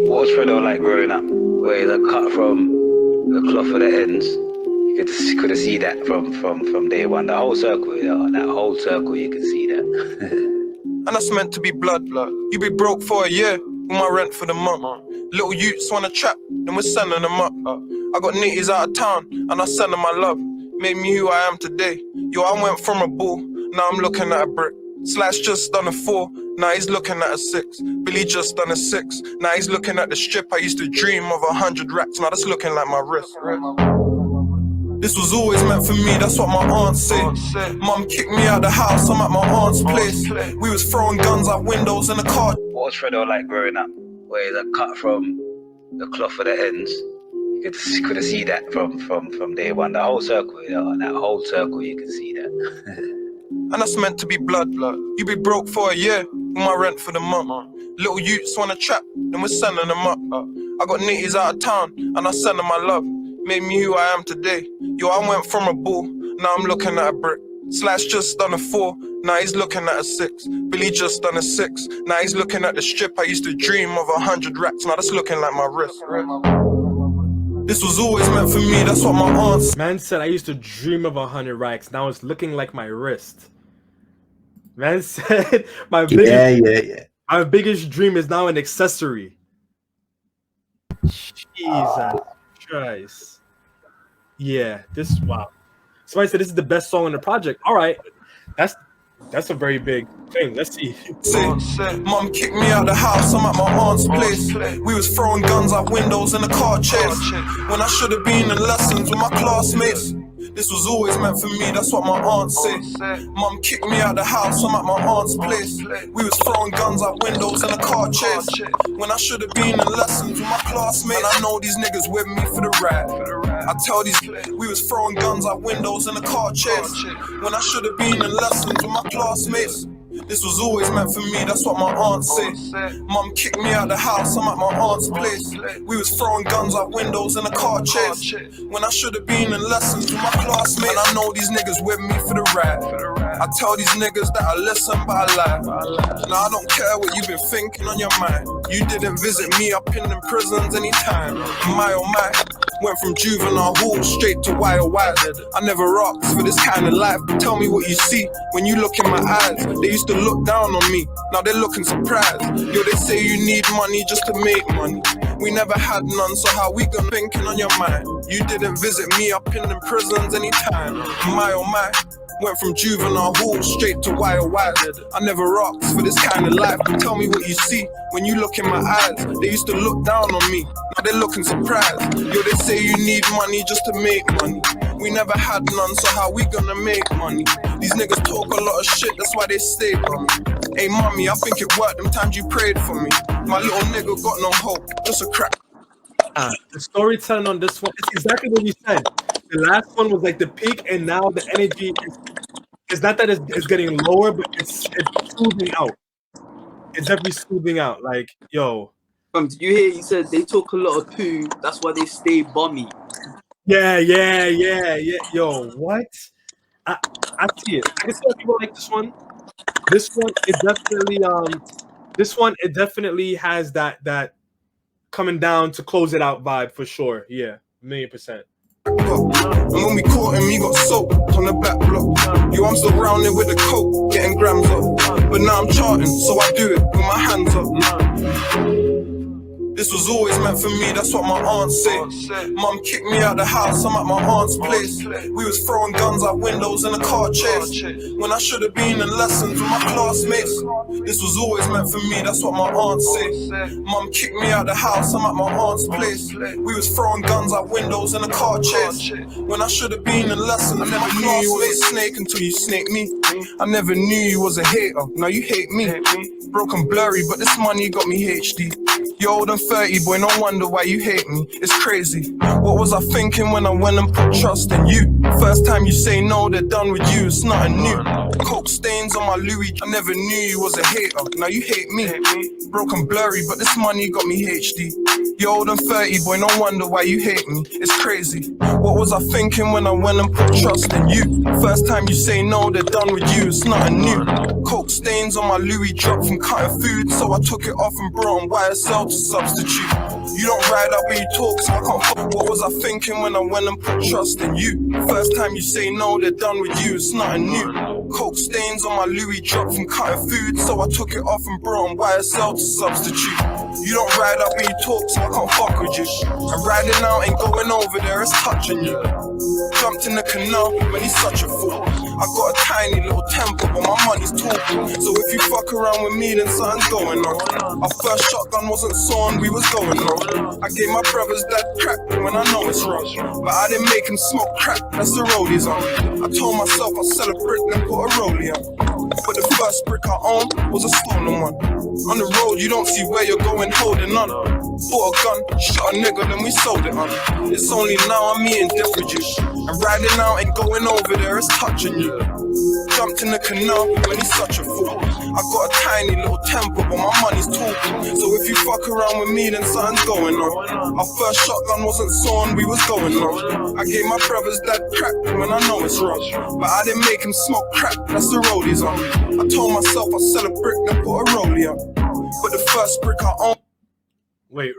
What was Fredo like growing up? Where he's a cut from the cloth of the ends. You could have seen that from day one. The whole circle, that whole circle, you can see that. And that's meant to be blood. You be broke for a year with my rent for the month. Little youths wanna trap, then we're sending them up. I got nitties out of town, and I send them my love. Made me who I am today. Yo, I went from a bull, now I'm looking at a brick. Slash just done a 4, now he's looking at a 6. Billy just done a 6, now he's looking at the strip. I used to dream of 100 racks, now that's looking like my wrist. This was always meant for me, that's what my aunt said. Mum kicked me out the house, I'm at my aunt's place. We was throwing guns out windows in the car. What was Fredo like growing up? Where he's a cut from the cloth of the ends. You could have seen that from day one. The whole circle, that whole circle, you can see that. And that's meant to be blood. You be broke for a year with my rent for the month. Little youths wanna trap, then we're sending them up. I got nitties out of town, and I send them my love. Made me who I am today. Yo, I went from a bull, now I'm looking at a brick. Slash just done a 4, now he's looking at a 6. Billy just done a 6, now he's looking at the strip. I used to dream of 100 racks, now that's looking like my wrist. This was always meant for me, that's what my aunt said. Man said I used to dream of 100 racks, now it's looking like my wrist. Man said my biggest dream is now an accessory. Jesus Christ. Yeah, wow. Somebody said this is the best song on the project. All right, that's a very big thing. Let's see. Mum kicked me out the house, I'm at my aunt's place. We was throwing guns out windows in the car chase. When I should have been in lessons with my classmates. This was always meant for me, that's what my aunt said. Mum kicked me out the house, I'm at my aunt's place. We was throwing guns out windows in a car chase. When I should have been in lessons with my classmates. And I know these niggas with me for the ride. I tell these, we was throwing guns out windows in a car chase. When I should have been in lessons with my classmates. This was always meant for me, that's what my aunt said. Mum kicked me out the house, I'm at my aunt's place. We was throwing guns out windows in a car chase. When I should have been in lessons with my classmates. And I know these niggas with me for the ride. I tell these niggas that I listen but I lie. Now I don't care what you've been thinking on your mind. You didn't visit me up in them prisons anytime. My oh my, went from juvenile hall straight to wire wide. I never asked for this kind of life, but tell me what you see when you look in my eyes. They used to look down on me, now they're looking surprised. Yo, they say you need money just to make money. We never had none, so how we gonna thinking on your mind? You didn't visit me up in them prisons anytime. My oh my, went from juvenile hall straight to wire wide. I never asked for this kind of life, but tell me what you see when you look in my eyes. They used to look down on me, now they're looking surprised. Yo, they say you need money just to make money. We never had none, so how we gonna make money? These niggas talk a lot of shit, that's why they stay on me. Hey mommy, I think it worked them times you prayed for me. My little nigga got no hope, just a crack. The storytelling on this one, it's exactly what you said. The last one was like the peak, and now the energy it's not that it's getting lower, but it's smoothing out. It's definitely smoothing out. Like, yo. Did you hear? He said they talk a lot of poo. That's why they stay bummy. Yeah. Yo, what? I see it. I can see how people like this one. This one, it definitely has that coming down to close it out vibe for sure. Yeah, 1,000,000%. And when we caught him, he got soaked on the back block. Yo, I'm still rounding with the coke, getting grams up. But now I'm charting, so I do it with my hands up. This was always meant for me, that's what my aunt said. Mum kicked me out the house, I'm at my aunt's place. We was throwing guns out windows in a car chase. When I should have been in lessons with my classmates. This was always meant for me, that's what my aunt said. Mum kicked me out the house, I'm at my aunt's place. We was throwing guns out windows in a car chase. When I should have been in lessons with my classmates. I never knew you was a snake until you snaked me. I never knew you was a hater, now you hate me. Broken blurry, but this money got me HD. You're old and 30, boy, no wonder why you hate me. It's crazy. What was I thinking when I went and put trust in you? First time you say no, they're done with you. It's nothing new. Coke stains on my Louis. I never knew you was a hater. Now you hate me. Broken blurry, but this money got me HD. You're old and 30, boy, no wonder why you hate me. It's crazy. What was I thinking when I went and put trust in you? First time you say no, they're done with you. It's nothing new. Coke stains on my Louis dropped from cutting food, so I took it off and brought on YSL to substitute. You don't ride up when you talk, so I can't fuck. What was I thinking when I went and put trust in you? First time you say no, they're done with you. It's nothing new. Coke stains on my Louis dropped from cutting food, so I took it off and brought on YSL to substitute. You don't ride up when you talk, so I can't fuck with you. I'm riding out and going over there, it's touching you. Jumped in the canal when he's such a fool. I got a tiny little temper, but my money's talking. So if you fuck around with me, then something's going on. Our first shotgun wasn't sawn, we was going on. I gave my brothers that crack when I know it's wrong, but I didn't make him smoke crack, that's the rollies on. I told myself I'd sell a brick, then put a rollie on. But the first brick I owned was a stolen one. On the road, you don't see where you're going, holding on. Bought a gun, shot a nigga, then we sold it on. It's only now I'm eating different you. I'm riding out and going over there, it's touching you. Jumped in the canal when he's such a fool. I got a tiny little temper, but my money's talking. So if you fuck around with me, then something's going on. Our first shotgun wasn't sawn, we was going on. I gave my brothers that crack when I know it's wrong, but I didn't make him smoke crack, that's the rollies on. I told myself I'd sell a brick, then put a rollie on. But the first brick I owned. Wait,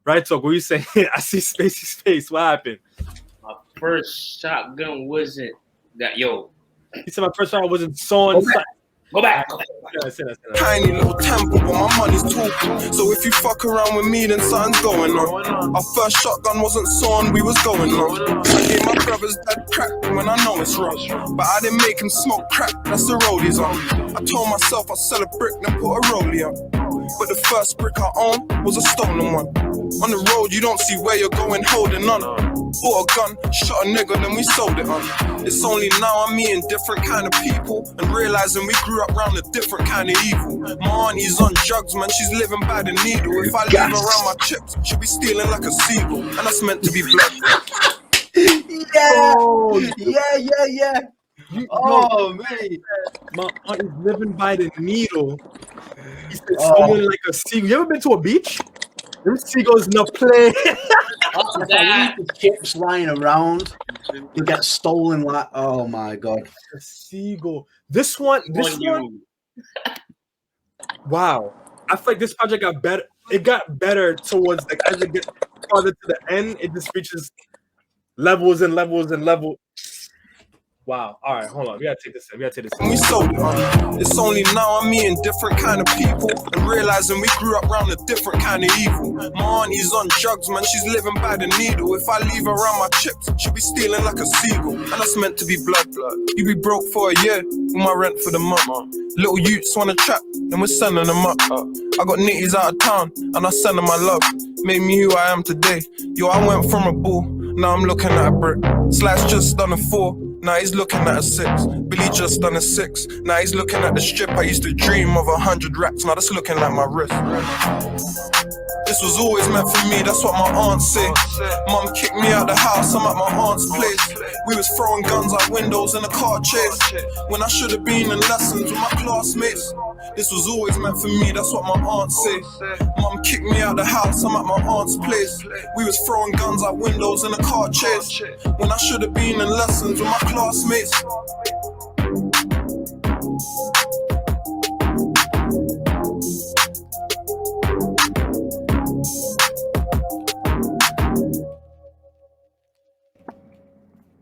right talk, what you saying? I see Spacey's face. What happened? My first shotgun wasn't that, yo. He said my first shotgun wasn't sawn. Go back. Tiny little temper, but my money's talking. So if you fuck around with me, then something's going on. Our first shotgun wasn't sawn, we was going on. I gave my brothers that crack when I know it's wrong, but I didn't make him smoke crack, that's the rollies on. I told myself I'd sell a brick, then put a rollie on. But the first brick I owned was a stolen one. On the road, you don't see where you're going, holding on. Bought a gun, shot a nigga, then we sold it on. It's only now I'm meeting different kind of people and realizing we grew up around a different kind of evil. My auntie's on drugs, man, she's living by the needle. If I leave around my chips, she'll be stealing like a seagull, and that's meant to be blood. Yeah, yeah. Oh, man. My aunt is living by the needle. He said someone like a seagull. You ever been to a beach? Them seagulls no play. The chips lying around, you get stolen like, oh my god. A seagull. This one. Wow. I feel like this project got better. It got better towards like as it gets farther to the end, it just reaches levels and levels and levels. Wow. All right, hold on. We gotta take this in. We sold it on. It's only now I'm meeting different kind of people and realizing we grew up around a different kind of evil. My auntie's on drugs, man, she's living by the needle. If I leave around my chips, she'll be stealing like a seagull, and that's meant to be blood. You be broke for a year with my rent for the month. Little youths wanna trap, then we're sending them up. I got nitties out of town, and I send them my love. Made me who I am today. Yo, I went from a bull, now I'm looking at a brick. Slice just done a 4. Now he's looking at a 6. Billy just done a 6. Now he's looking at the strip. I used to dream of 100 racks. Now that's looking like my wrist. This was always meant for me, that's what my aunt said. Mum kicked me out the house, I'm at my aunt's place. We was throwing guns out windows in a car chase, when I should have been in lessons with my classmates. This was always meant for me, that's what my aunt said. Mum kicked me out the house, I'm at my aunt's place. We was throwing guns out windows in a car chase, when I should have been in lessons with my classmates.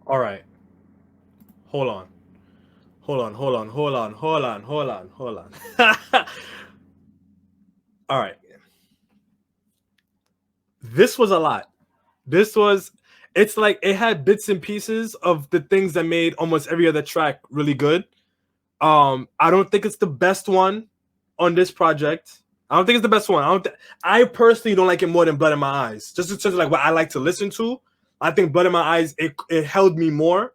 All right. Hold on. All right. This was a lot. It's like it had bits and pieces of the things that made almost every other track really good. I don't think it's the best one on this project. I personally don't like it more than Blood in My Eyes. Just in terms of like what I like to listen to. I think Blood in My Eyes, it held me more.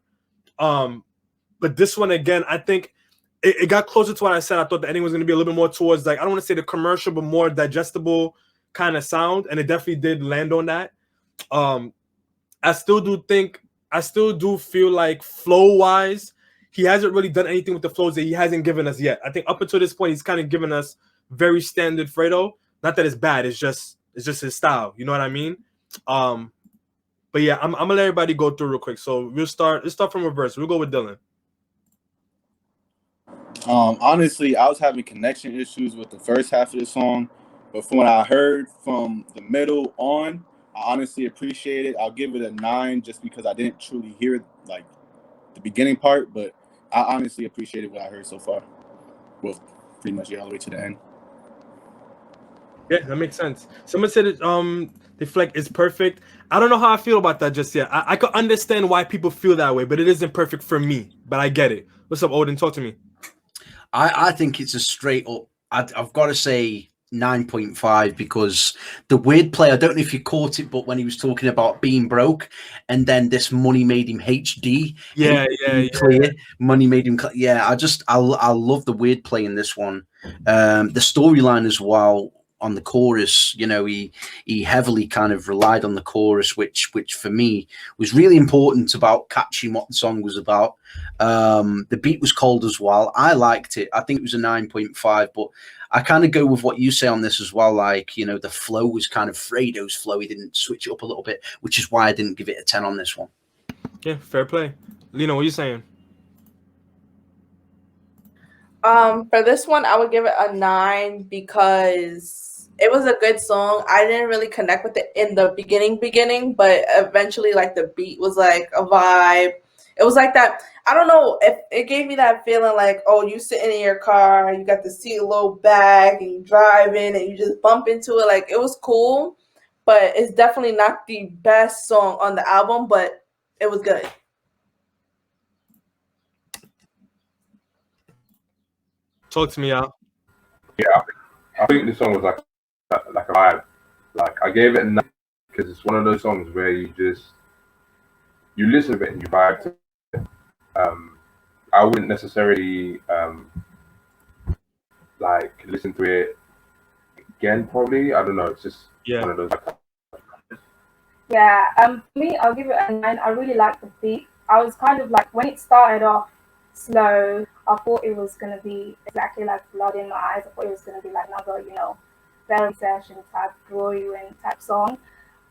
But this one, again, I think it got closer to what I said. I thought the ending was going to be a little bit more towards, like, I don't want to say the commercial, but more digestible kind of sound. And it definitely did land on that. I still do feel like flow-wise, he hasn't really done anything with the flows that he hasn't given us yet. I think up until this point, he's kind of given us very standard Fredo. Not that it's bad. It's just It's just his style. You know what I mean? But yeah, I'm gonna let everybody go through real quick. So let's start from reverse. We'll go with Dylan. Honestly, I was having connection issues with the first half of the song, but from what I heard from the middle on, I honestly appreciate it. I'll give it a 9 just because I didn't truly hear like the beginning part, but I honestly appreciated what I heard so far. Well, pretty much all the way to the end. Yeah, that makes sense. Someone said it. Deflect is perfect. I don't know how I feel about that just yet. I could understand why people feel that way, but it isn't perfect for me. But I get it. What's up, Odin? Talk to me. I think it's a straight up. I've got to say 9.5 because the wordplay. I don't know if you caught it, but when he was talking about being broke, and then this money made him HD. Yeah. Clear. Money made him. Yeah, I love the wordplay in this one. The storyline as well. On the chorus, you know, he heavily kind of relied on the chorus, which for me was really important about catching what the song was about. The beat was cold as well. I liked it. I think it was a 9.5, but I kind of go with what you say on this as well. Like, you know, the flow was kind of Fredo's flow. He didn't switch it up a little bit, which is why I didn't give it a 10 on this one. Yeah, fair play. Lena, what are you saying? For this one, I would give it a 9 because it was a good song. I didn't really connect with it in the beginning, but eventually, like, the beat was like a vibe. It was like that. I don't know if it gave me that feeling like, oh, you sitting in your car, you got the seat a little back, and you driving, and you just bump into it. Like, it was cool, but it's definitely not the best song on the album, but it was good. Talk to me, Al. Yeah, I think the song was like a vibe. Like I gave it a 9 because it's one of those songs where you listen to it and you vibe to it. I wouldn't necessarily like listen to it again. Probably, I don't know. It's just one of those. Yeah. Me, I'll give it a 9. I really like the beat. I was kind of like when it started off slow. I thought it was gonna be exactly like Blood in My Eyes. I thought it was gonna be like another, you know, very session type, draw you in type song,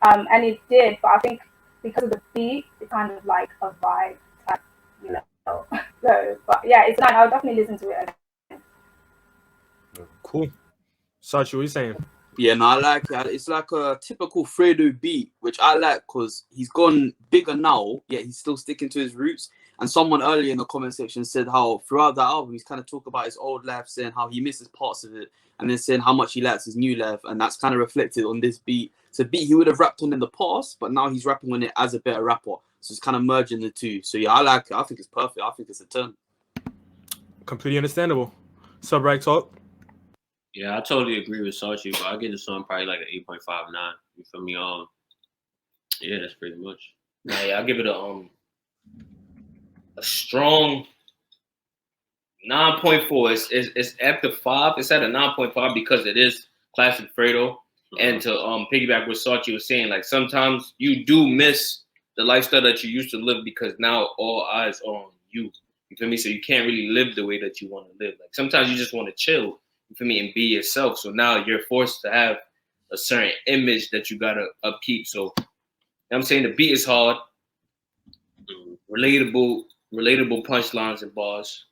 and it did. But I think because of the beat, it kind of like a vibe type, you know. So, but yeah, it's 9. I'll definitely listen to it again. Cool. Sachi, what are you saying? Yeah, no, I like it. It's like a typical Fredo beat, which I like because he's gone bigger now, yet he's still sticking to his roots. And someone earlier in the comment section said how throughout that album, he's kind of talked about his old life, saying how he misses parts of it, and then saying how much he likes his new life. And that's kind of reflected on this beat. It's a beat he would have rapped on in the past, but now he's rapping on it as a better rapper. So it's kind of merging the two. So yeah, I like it. I think it's perfect. I think it's a turn. Completely understandable. Sub right talk. Yeah, I totally agree with Sachi, but I give the song probably like an 8.59. You feel me? Yeah, that's pretty much. Nah, yeah, I give it a strong 9.4. It's at the 5. It's at a 9.5 because it is classic Fredo. And to piggyback what Sachi was saying, like sometimes you do miss the lifestyle that you used to live because now all eyes are on you. You feel me? So you can't really live the way that you want to live. Like sometimes you just want to chill. You feel me? And be yourself. So now you're forced to have a certain image that you gotta upkeep. So you know what I'm saying, the beat is hard, relatable punchlines and bars.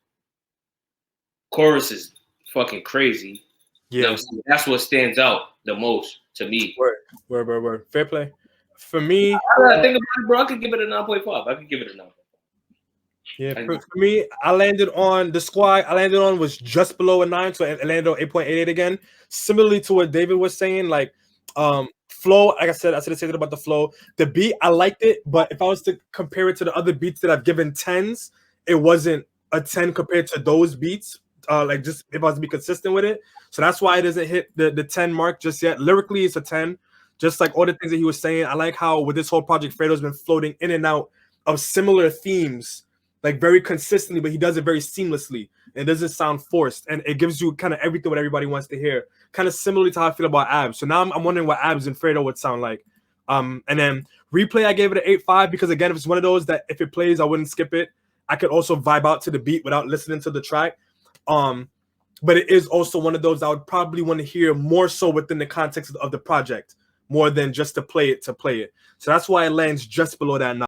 Chorus is fucking crazy. Yeah, you know what I'm saying? That's what stands out the most to me. Word. Fair play. For me, I think about it, bro. I could give it a 9.5. I could give it a 9. Yeah, for me, I landed on the squad. I landed on was just below a 9, so I landed on 8.88 again. Similarly to what David was saying, like flow. Like I said the same thing about the flow. The beat, I liked it, but if I was to compare it to the other beats that I've given 10s, it wasn't a 10 compared to those beats. Like just if I was to be consistent with it, so that's why it doesn't hit the 10 mark just yet. Lyrically, it's a 10. Just like all the things that he was saying, I like how with this whole project, Fredo's been floating in and out of similar themes, like very consistently, but he does it very seamlessly. It doesn't sound forced, and it gives you kind of everything what everybody wants to hear. Kind of similarly to how I feel about Abs. So now I'm wondering what Abs and Fredo would sound like. And then replay, I gave it an 8.5 because again, if it's one of those that if it plays, I wouldn't skip it. I could also vibe out to the beat without listening to the track. But it is also one of those I would probably want to hear more so within the context of the project. more than just to play it. So that's why it lands just below that 9.